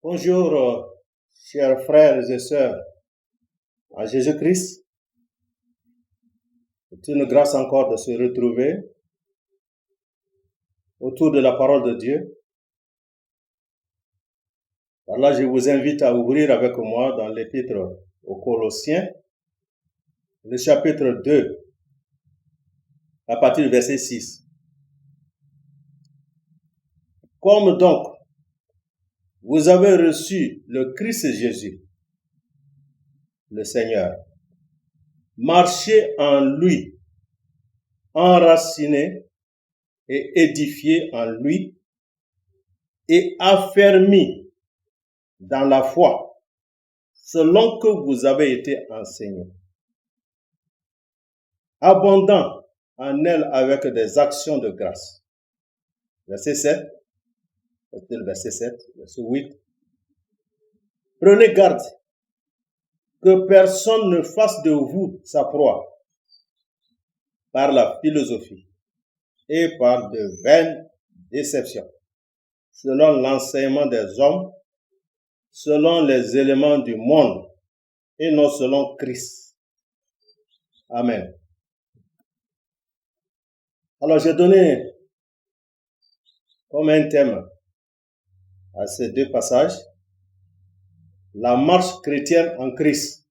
Bonjour, chers frères et sœurs en Jésus-Christ. C'est une grâce encore de se retrouver autour de la parole de Dieu. Alors là, je vous invite à ouvrir avec moi dans l'épître aux Colossiens, le chapitre 2, à partir du verset 6. Comme donc, vous avez reçu le Christ Jésus, le Seigneur, marchez en lui, enraciné et édifié en lui et affermi dans la foi, selon que vous avez été enseigné, abondant en elle avec des actions de grâce. Verset 7, verset 8. Prenez garde que personne ne fasse de vous sa proie par la philosophie et par de vaines déceptions, selon l'enseignement des hommes, selon les éléments du monde et non selon Christ. Amen. Alors j'ai donné comme un thème à ces deux passages, la marche chrétienne en Christ.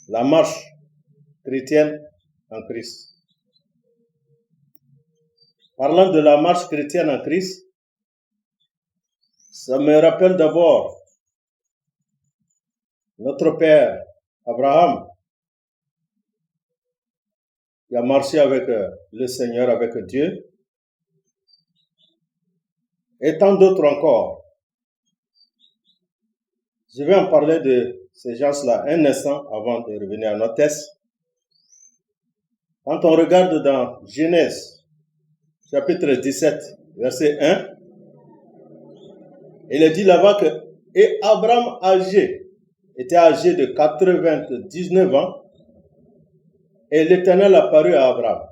La marche chrétienne en Christ. Parlant de la marche chrétienne en Christ, ça me rappelle d'abord notre père Abraham, qui a marché avec le Seigneur, avec Dieu, et tant d'autres encore. Je vais en parler de ces gens-là un instant avant de revenir à notre texte. Quand on regarde dans Genèse, chapitre 17, verset 1, il est dit là-bas que « Et Abraham était âgé de 99 ans, et l'Éternel apparut à Abraham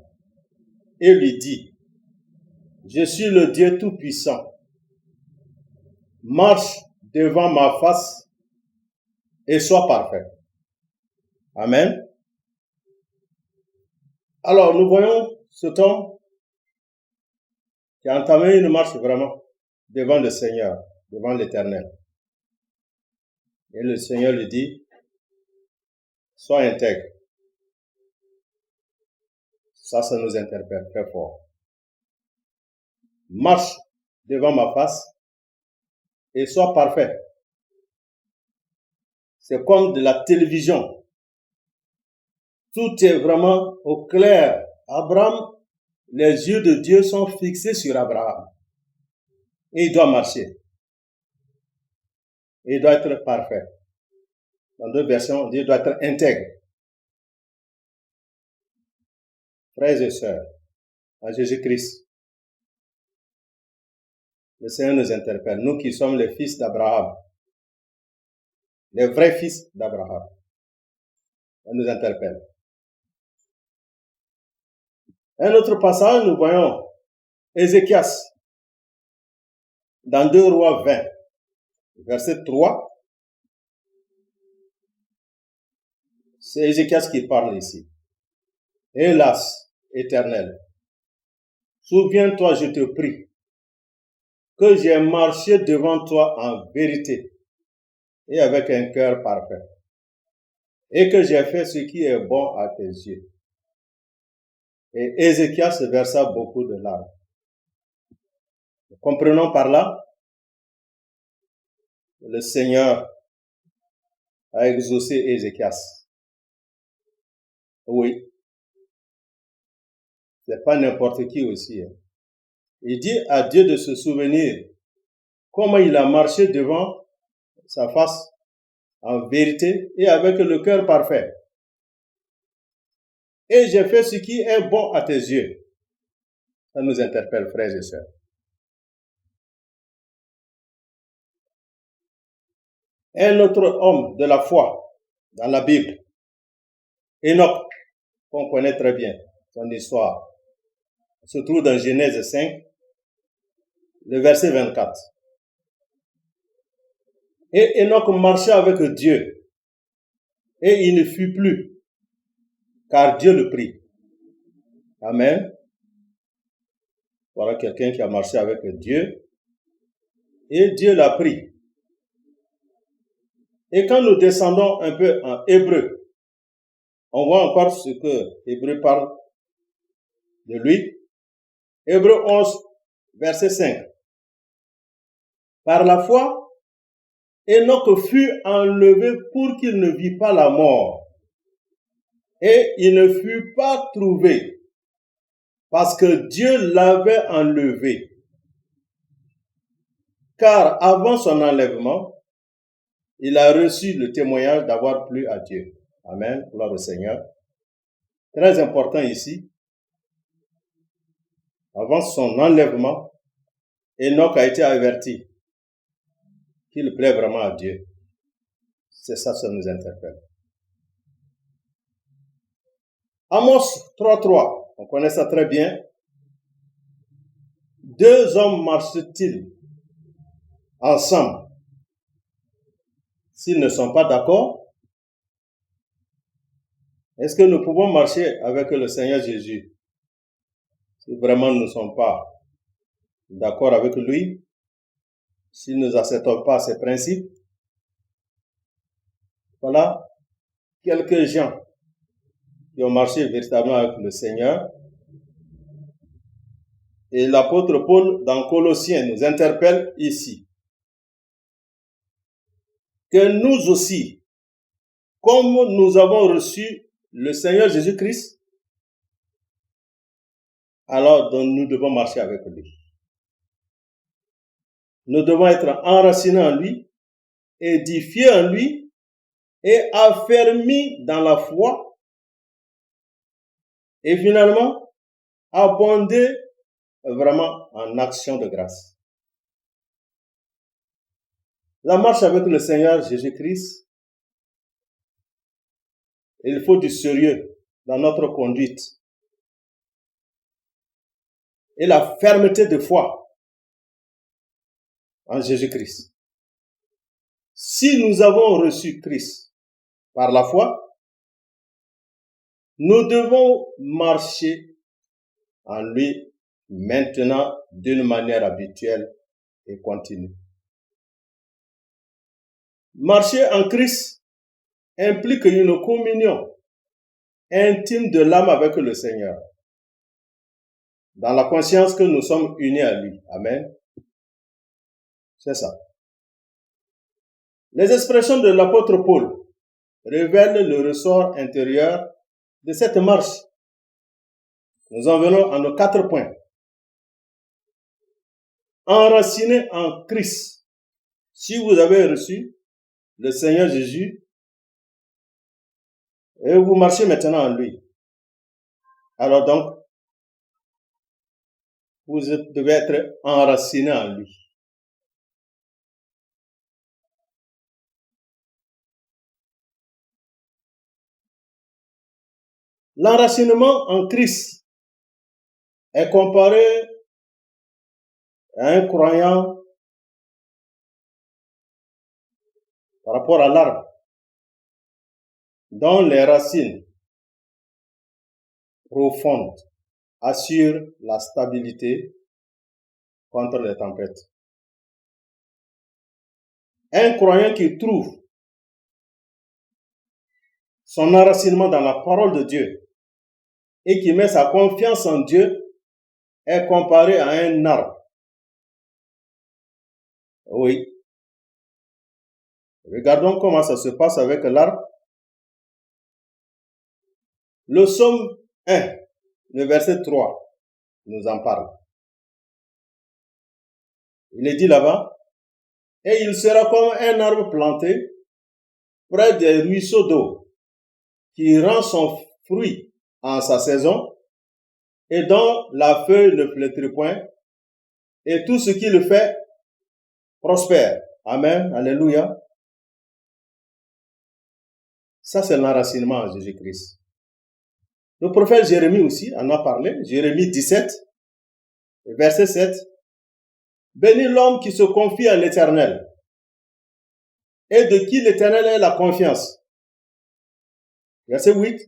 et lui dit, « Je suis le Dieu Tout-Puissant. Marche devant ma face et sois parfait. » Amen. Alors, nous voyons cet homme qui a entamé une marche vraiment devant le Seigneur, devant l'Éternel. Et le Seigneur lui dit, sois intègre. Ça nous interpelle très fort. Marche devant ma face et sois parfait. C'est comme de la télévision. Tout est vraiment au clair. Abraham, les yeux de Dieu sont fixés sur Abraham. Et il doit marcher. Et il doit être parfait. Dans deux versions, on dit qu'il doit être intègre. Frères et sœurs, en Jésus-Christ, le Seigneur nous interpelle. Nous qui sommes les fils d'Abraham, les vrais fils d'Abraham, il nous interpelle. Un autre passage, nous voyons Ézéchias, dans 2 Rois 20, verset 3. C'est Ézéchias qui parle ici. Hélas, Éternel, souviens-toi, je te prie, que j'ai marché devant toi en vérité et avec un cœur parfait, et que j'ai fait ce qui est bon à tes yeux. Et Ézéchias versa beaucoup de larmes. Comprenons par là, le Seigneur a exaucé Ézéchias. Oui. C'est pas n'importe qui aussi. Il dit à Dieu de se souvenir comment il a marché devant sa face en vérité et avec le cœur parfait. Et j'ai fait ce qui est bon à tes yeux. Ça nous interpelle, frères et sœurs. Un autre homme de la foi dans la Bible, Enoch, qu'on connaît très bien, son histoire, se trouve dans Genèse 5, le verset 24. Et Enoch marchait avec Dieu. Et il ne fut plus, car Dieu le prit. Amen. Voilà quelqu'un qui a marché avec Dieu. Et Dieu l'a pris. Et quand nous descendons un peu en Hébreu, on voit encore ce que Hébreu parle de lui. Hébreu 11, verset 5. Par la foi, Enoch fut enlevé pour qu'il ne vit pas la mort. Et il ne fut pas trouvé parce que Dieu l'avait enlevé. Car avant son enlèvement, il a reçu le témoignage d'avoir plu à Dieu. Amen. Gloire au Seigneur. Très important ici. Avant son enlèvement, Enoch a été averti qu'il plaît vraiment à Dieu. C'est ça nous interpelle. Amos 3.3, on connaît ça très bien. Deux hommes marchent-ils ensemble s'ils ne sont pas d'accord? Est-ce que nous pouvons marcher avec le Seigneur Jésus si vraiment nous ne sommes pas d'accord avec lui, si nous n'acceptons pas ses principes? Voilà quelques gens qui ont marché véritablement avec le Seigneur. Et l'apôtre Paul, dans Colossiens, nous interpelle ici que nous aussi, comme nous avons reçu le Seigneur Jésus-Christ, alors nous devons marcher avec lui. Nous devons être enracinés en lui, édifiés en lui et affermis dans la foi et finalement abonder vraiment en action de grâce. La marche avec le Seigneur Jésus-Christ, il faut du sérieux dans notre conduite et la fermeté de foi en Jésus-Christ. Si nous avons reçu Christ par la foi, nous devons marcher en lui maintenant d'une manière habituelle et continue. Marcher en Christ implique une communion intime de l'âme avec le Seigneur, dans la conscience que nous sommes unis à lui. Amen. C'est ça. Les expressions de l'apôtre Paul révèlent le ressort intérieur de cette marche. Nous en venons à nos 4 points. Enraciné en Christ. Si vous avez reçu le Seigneur Jésus et vous marchez maintenant en lui, alors donc, vous devez être enraciné en lui. L'enracinement en Christ est comparé à un croyant par rapport à l'arbre, dont les racines profondes assurent la stabilité contre les tempêtes. Un croyant qui trouve son enracinement dans la parole de Dieu et qui met sa confiance en Dieu est comparé à un arbre. Oui. Regardons comment ça se passe avec l'arbre. Le psaume 1, le verset 3, nous en parle. Il est dit là-bas, et il sera comme un arbre planté près des ruisseaux d'eau, qui rend son fruit en sa saison, et dont la feuille ne flétrit point, et tout ce qu'il fait prospère. Amen, alléluia. Ça, c'est l'enracinement en Jésus-Christ. Le prophète Jérémie aussi en a parlé, Jérémie 17, verset 7. Bénis l'homme qui se confie à l'Éternel et de qui l'Éternel ait la confiance. Verset 8.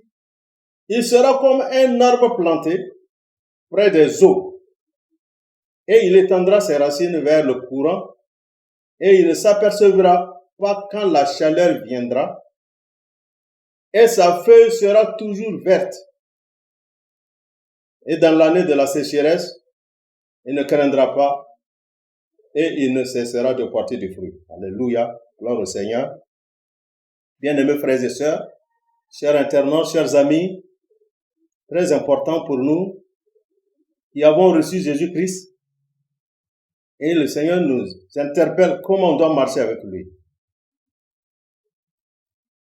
Il sera comme un arbre planté près des eaux, et il étendra ses racines vers le courant, et il ne s'apercevra pas quand la chaleur viendra, et sa feuille sera toujours verte. Et dans l'année de la sécheresse, il ne craindra pas, et il ne cessera de porter du fruit. Alléluia, gloire au Seigneur. Bien-aimés frères et sœurs, chers internautes, chers amis, très important pour nous qui avons reçu Jésus-Christ, et le Seigneur nous interpelle comment on doit marcher avec lui.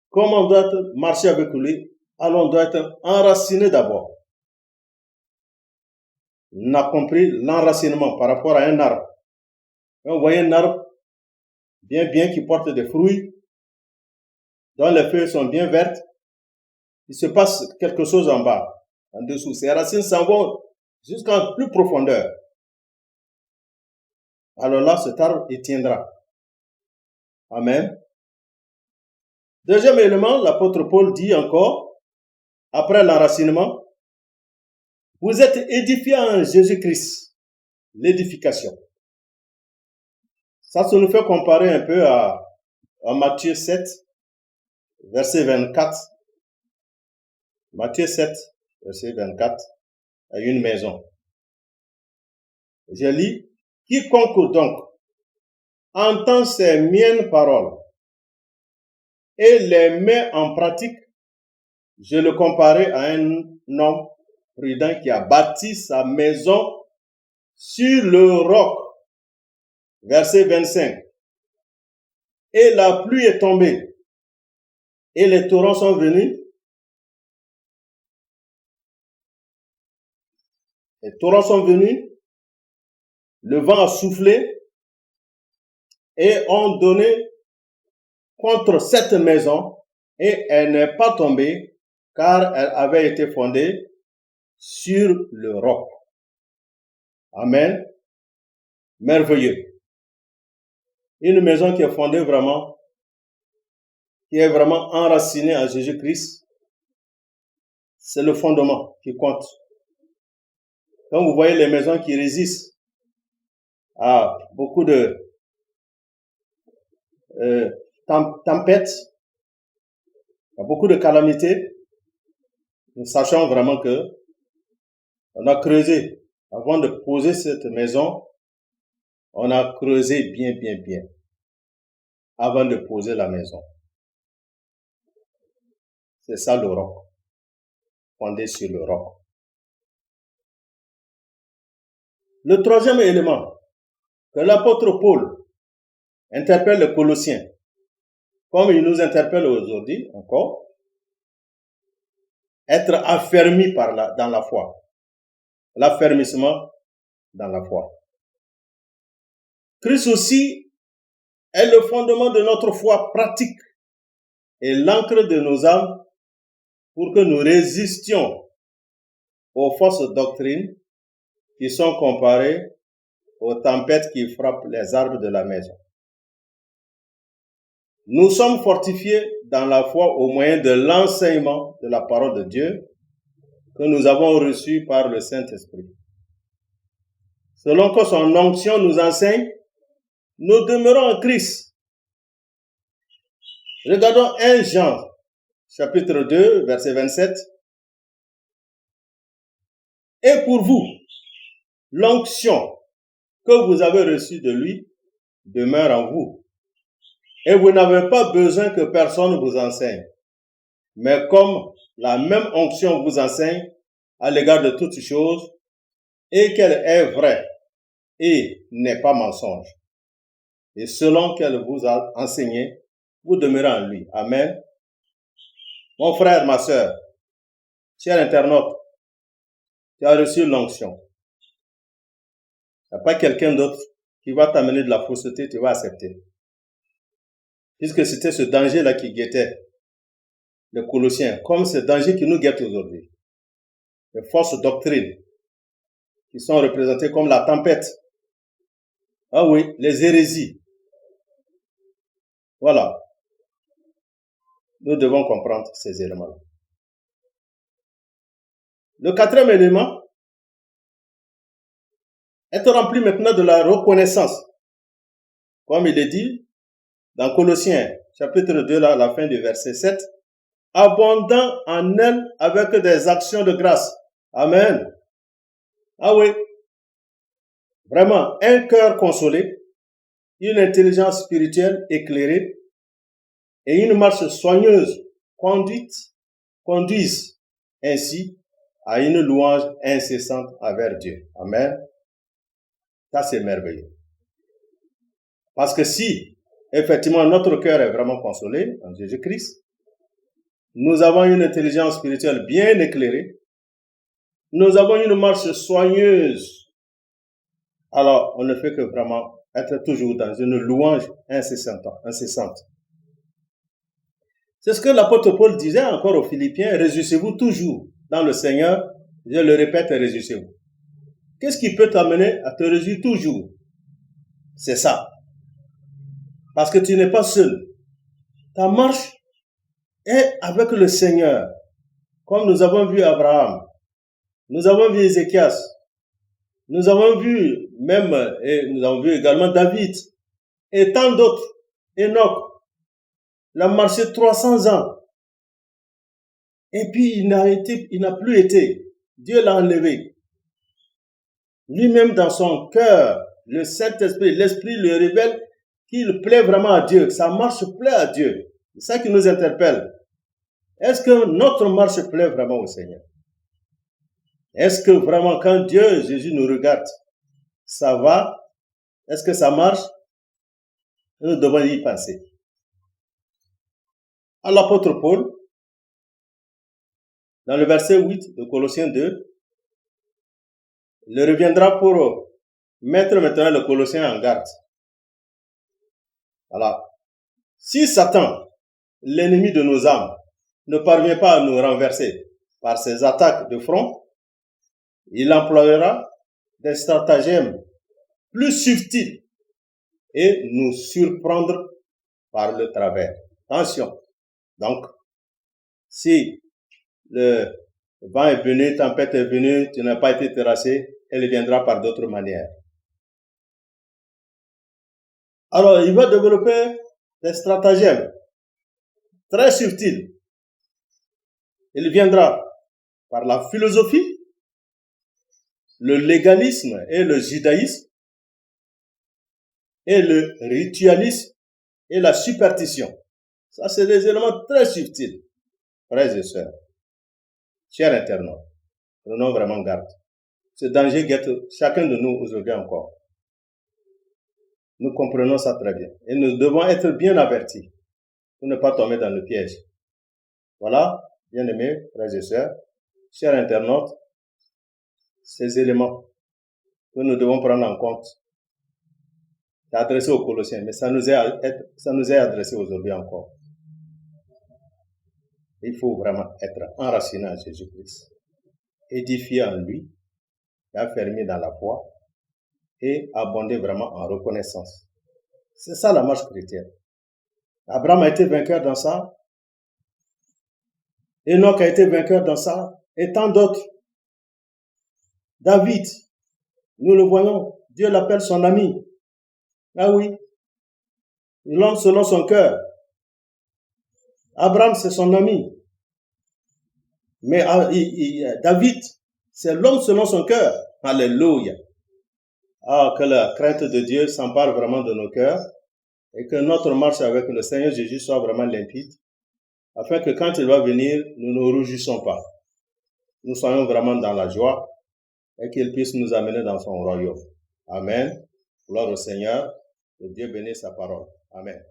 Comment on doit marcher avec lui? Alors on doit être enraciné d'abord. On a compris l'enracinement par rapport à un arbre. Quand vous voyez un arbre bien qui porte des fruits, dont les feuilles sont bien vertes, il se passe quelque chose en bas, en dessous. Ces racines s'en vont jusqu'en plus profondeur. Alors là, cet arbre, il tiendra. Amen. Deuxième élément, l'apôtre Paul dit encore, après l'enracinement, vous êtes édifiés en Jésus-Christ, l'édification. Ça nous fait comparer un peu à Matthieu 7, verset 24. Matthieu 7, verset 24, à une maison. Je lis, quiconque donc entend ces miennes paroles et les met en pratique, je le comparais à un homme prudent qui a bâti sa maison sur le roc. Verset 25. Et la pluie est tombée, et les torrents sont venus. Les torrents sont venus, le vent a soufflé, et ont donné contre cette maison, et elle n'est pas tombée, car elle avait été fondée sur le roc. Amen. Merveilleux. Une maison qui est fondée vraiment, qui est vraiment enracinée en Jésus-Christ, c'est le fondement qui compte. Quand vous voyez les maisons qui résistent à beaucoup de tempêtes, à beaucoup de calamités, nous sachons vraiment que on a creusé. Avant de poser cette maison, on a creusé bien, avant de poser la maison. C'est ça le roc, fondé sur le roc. Le troisième élément que l'apôtre Paul interpelle les Colossiens, comme il nous interpelle aujourd'hui encore, être affermi dans la foi. L'affermissement dans la foi. Christ aussi est le fondement de notre foi pratique et l'encre de nos âmes pour que nous résistions aux fausses doctrines qui sont comparées aux tempêtes qui frappent les arbres de la maison. Nous sommes fortifiés dans la foi au moyen de l'enseignement de la parole de Dieu que nous avons reçu par le Saint-Esprit. Selon que son onction nous enseigne, nous demeurons en Christ. Regardons 1 Jean, chapitre 2, verset 27. Et pour vous, l'onction que vous avez reçue de lui demeure en vous. Et vous n'avez pas besoin que personne vous enseigne. Mais comme la même onction vous enseigne à l'égard de toutes choses, et qu'elle est vraie et n'est pas mensonge. Et selon qu'elle vous a enseigné, vous demeurez en lui. Amen. Mon frère, ma sœur, cher internaute, tu as reçu l'onction. Il n'y a pas quelqu'un d'autre qui va t'amener de la fausseté, tu vas accepter. Puisque c'était ce danger-là qui guettait les Colossiens, comme ce danger qui nous guette aujourd'hui. Les fausses doctrines qui sont représentées comme la tempête. Ah oui, les hérésies. Voilà. Nous devons comprendre ces éléments-là. Le quatrième élément, être rempli maintenant de la reconnaissance. Comme il est dit dans Colossiens, chapitre 2, là, à la fin du verset 7, abondant en elle avec des actions de grâce. Amen. Ah oui. Vraiment, un cœur consolé, une intelligence spirituelle éclairée et une marche soigneuse conduisent ainsi à une louange incessante envers Dieu. Amen. Ça, c'est merveilleux. Parce que si, effectivement, notre cœur est vraiment consolé en Jésus-Christ, nous avons une intelligence spirituelle bien éclairée, nous avons une marche soigneuse, alors on ne fait que vraiment être toujours dans une louange incessante. C'est ce que l'apôtre Paul disait encore aux Philippiens, réjouissez-vous toujours dans le Seigneur, je le répète, réjouissez-vous. Qu'est-ce qui peut t'amener à te réjouir toujours? C'est ça. Parce que tu n'es pas seul. Ta marche est avec le Seigneur. Comme nous avons vu Abraham, nous avons vu Ézéchias, nous avons vu également David et tant d'autres. Enoch, il a marché 300 ans. Et puis il n'a plus été. Dieu l'a enlevé. Lui-même dans son cœur, le Saint-Esprit, l'Esprit le révèle qu'il plaît vraiment à Dieu, que sa marche plaît à Dieu. C'est ça qui nous interpelle. Est-ce que notre marche plaît vraiment au Seigneur? Est-ce que vraiment quand Dieu, Jésus nous regarde, ça va? Est-ce que ça marche? Nous devons y penser. À l'apôtre Paul, dans le verset 8 de Colossiens 2, il reviendra pour mettre maintenant le Colossien en garde. Voilà. Si Satan, l'ennemi de nos âmes, ne parvient pas à nous renverser par ses attaques de front, il emploiera des stratagèmes plus subtils et nous surprendre par le travers. Attention. Donc, si le vent est venu, tempête est venue, tu n'as pas été terrassé, elle viendra par d'autres manières. Alors, il va développer des stratagèmes très subtils. Il viendra par la philosophie, le légalisme et le judaïsme, et le ritualisme et la superstition. Ça, c'est des éléments très subtils, frères et sœurs. Chers internautes, prenons vraiment garde. Ce danger guette chacun de nous aujourd'hui encore. Nous comprenons ça très bien. Et nous devons être bien avertis pour ne pas tomber dans le piège. Voilà, bien-aimés, frères et sœurs, chers internautes, ces éléments que nous devons prendre en compte. C'est adressé aux Colossiens, mais ça nous est adressé aujourd'hui encore. Il faut vraiment être enraciné en Jésus-Christ, édifié en lui, affermi dans la foi et abonder vraiment en reconnaissance. C'est ça la marche chrétienne. Abraham a été vainqueur dans ça, Enoch a été vainqueur dans ça, et tant d'autres. David, nous le voyons, Dieu l'appelle son ami. Ah oui, l'homme selon son cœur. Abraham, c'est son ami. Mais David, c'est l'homme selon son cœur. Alléluia. Ah, que la crainte de Dieu s'empare vraiment de nos cœurs et que notre marche avec le Seigneur Jésus soit vraiment limpide, afin que quand il va venir, nous ne nous réjouissons pas. Nous soyons vraiment dans la joie et qu'il puisse nous amener dans son royaume. Amen. Gloire au Seigneur. Que Dieu bénisse sa parole. Amen.